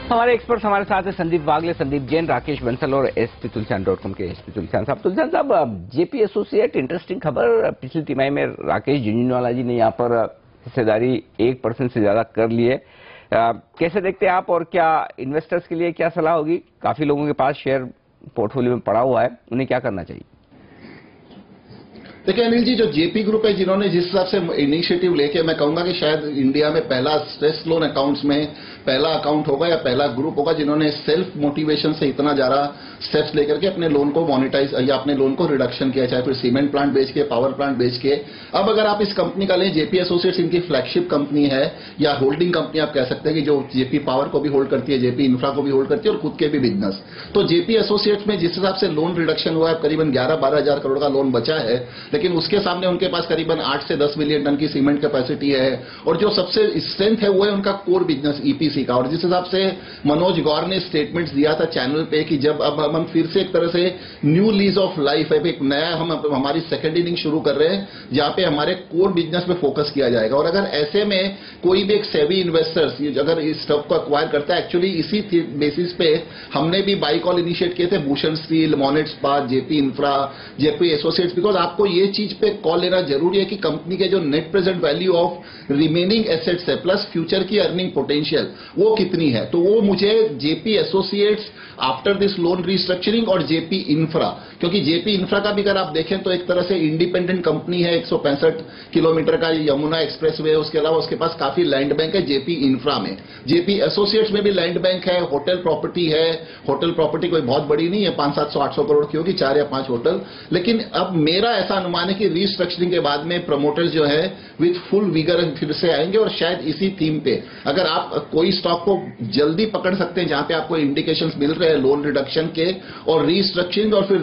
हमारे एक्सपर्ट्स हमारे साथ है संदीप वागले, संदीप जैन, राकेश बंसल और sptulsian.com के sptulsian साहब। तुलसियान साहब, जेपी एसोसिएट, इंटरेस्टिंग खबर, पिछली तिमाही में राकेश झुंझुनवाला जी ने यहाँ पर हिस्सेदारी 1% से ज्यादा कर लिए। कैसे देखते हैं आप, और क्या इन्वेस्टर्स के लिए क्या सलाह होगी? काफी लोगों के पास शेयर पोर्टफोलियो में पड़ा हुआ है, उन्हें क्या करना चाहिए? देखिए अनिल जी, जो जेपी ग्रुप है, जिन्होंने जिस हिसाब से इनिशिएटिव लेके, मैं कहूंगा कि शायद इंडिया में पहला स्ट्रेस लोन अकाउंट्स में पहला अकाउंट होगा या पहला ग्रुप होगा जिन्होंने सेल्फ मोटिवेशन से इतना ज्यादा स्टेप्स लेकर के अपने लोन को मोनेटाइज या अपने लोन को रिडक्शन किया, चाहे फिर सीमेंट प्लांट बेच के, पावर प्लांट बेच के। अब अगर आप इस कंपनी का लें, जेपी एसोसिएट्स इनकी फ्लैगशिप कंपनी है या होल्डिंग कंपनी आप कह सकते हैं, कि जो जेपी पावर को भी होल्ड करती है, जेपी इंफ्रा को भी होल्ड करती है और खुद के भी बिजनेस। तो जेपी एसोसिएट्स में जिस हिसाब से लोन रिडक्शन हुआ है, करीबन 11-12 हजार करोड़ का लोन बचा है, लेकिन उसके सामने उनके पास करीबन 8 से 10 मिलियन टन की सीमेंट कैपेसिटी है, और जो सबसे स्ट्रेंथ है वो है उनका कोर बिजनेस ईपीसी का। और जिस हिसाब से मनोज गौर ने स्टेटमेंट्स दिया था चैनल पे कि जब अब हम फिर से एक तरह से न्यू लीज ऑफ लाइफ है, एक नया हम हमारी सेकंड इनिंग शुरू कर रहे हैं जहां पे हमारे कोर बिजनेस पे फोकस किया जाएगा। और अगर ऐसे में कोई भी एक सेवी इन्वेस्टर्स अगर इस स्टॉक को अक्वायर करता है, एक्चुअली इसी बेसिस पे हमने भी बाई कॉल इनिशिएट किए थे, भूषण स्टील, मोनेट इस्पात, JP infra, JP associates, because आपको ये चीज पे कॉल लेना जरूरी है कि कंपनी के जो net present value of remaining assets है प्लस फ्यूचर की अर्निंग पोटेंशियल वो कितनी है। तो वो मुझे JP associates after this loan restructuring और जेपी इंफ्रा, क्योंकि जेपी इंफ्रा का भी अगर आप देखें तो एक तरह से इंडिपेंडेंट कंपनी है, 165 किलोमीटर का यमुना एक्सप्रेसवे है, उसके अलावा उसके पास काफी लैंड बैंक है जेपी इंफ्रा में। जेपी एसोसिएट्स में भी लैंड बैंक है, होटल प्रॉपर्टी है, होटल प्रॉपर्टी कोई बहुत बड़ी नहीं है, 500-700-800 करोड़ की होगी, 4 या 5 होटल। लेकिन अब मेरा ऐसा अनुमान है कि रिस्ट्रक्चरिंग के बाद में प्रमोटर्स जो है विथ फुल विगर फिर से आएंगे, और शायद इसी थीम पे अगर आप कोई स्टॉक को जल्दी पकड़ सकते हैं जहां पे आपको इंडिकेशंस मिल रहे हैं लोन रिडक्शन के और रीस्ट्रक्चरिंग और फिर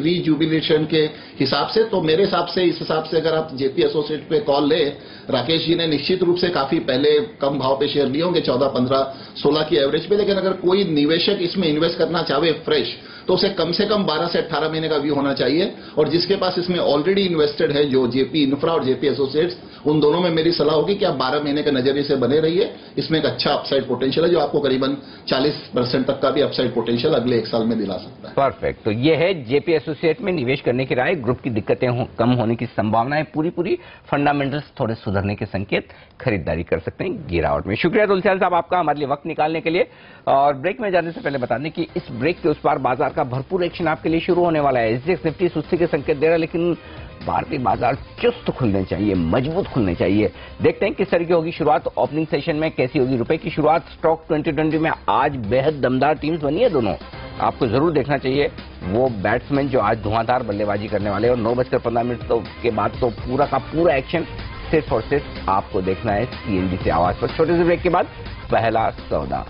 रीजुबिलेशन के हिसाब से, तो मेरे हिसाब से इस हिसाब से अगर आप जेपी एसोसिएट पे कॉल ले, राकेश जी ने निश्चित रूप से काफी पहले कम भाव पे शेयर लिए होंगे, 14, 15, 16 की एवरेज पे, लेकिन अगर कोई निवेशक इसमें इन्वेस्ट करना चाहे फ्रेश तो उसे कम से कम 12 से 18 महीने का व्यू होना चाहिए। और जिसके पास इसमें ऑलरेडी इन्वेस्टेड है, जो जेपी इंफ्रा और जेपी एसोसिएट्स, उन दोनों में मेरी सलाह होगी कि आप 12 महीने के नजरिए से बने रहिए। इसमें एक अच्छा अपसाइड पोटेंशियल है जो आपको करीबन 40% तक का भी अपसाइड पोटेंशियल अगले 1 साल में दिला सकता है। परफेक्ट। तो ये है जेपी एसोसिएट में निवेश करने की राय। ग्रुप की दिक्कतें कम होने की संभावना है पूरी, फंडामेंटल्स थोड़े सुधरने के संकेत, खरीदारी कर सकते हैं गिरावट में। शुक्रिया तुलसियान साहब आपका हमारे लिए वक्त निकालने के लिए। और ब्रेक में जाने से पहले बता दें कि इस ब्रेक के उस पार बाजार का भरपूर एक्शन आपके लिए शुरू होने वाला है। एसजीएक्स निफ्टी सुस्ती के संकेत दे रहा है, लेकिन भारतीय बाजार चुस्त खुलने चाहिए, मजबूत खुलने चाहिए। देखते हैं किस तरह की होगी शुरुआत, ओपनिंग सेशन में कैसी होगी रुपए की शुरुआत। स्टॉक 2020 में आज बेहद दमदार टीम्स बनी है दोनों, आपको जरूर देखना चाहिए वो बैट्समैन जो आज धुआंधार बल्लेबाजी करने वाले हैं। और 9:15 के बाद तो पूरा का पूरा एक्शन सिर्फ और सिर्फ आपको देखना है सीएनबी से आवाज पर। छोटे से ब्रेक के बाद पहला सौदा।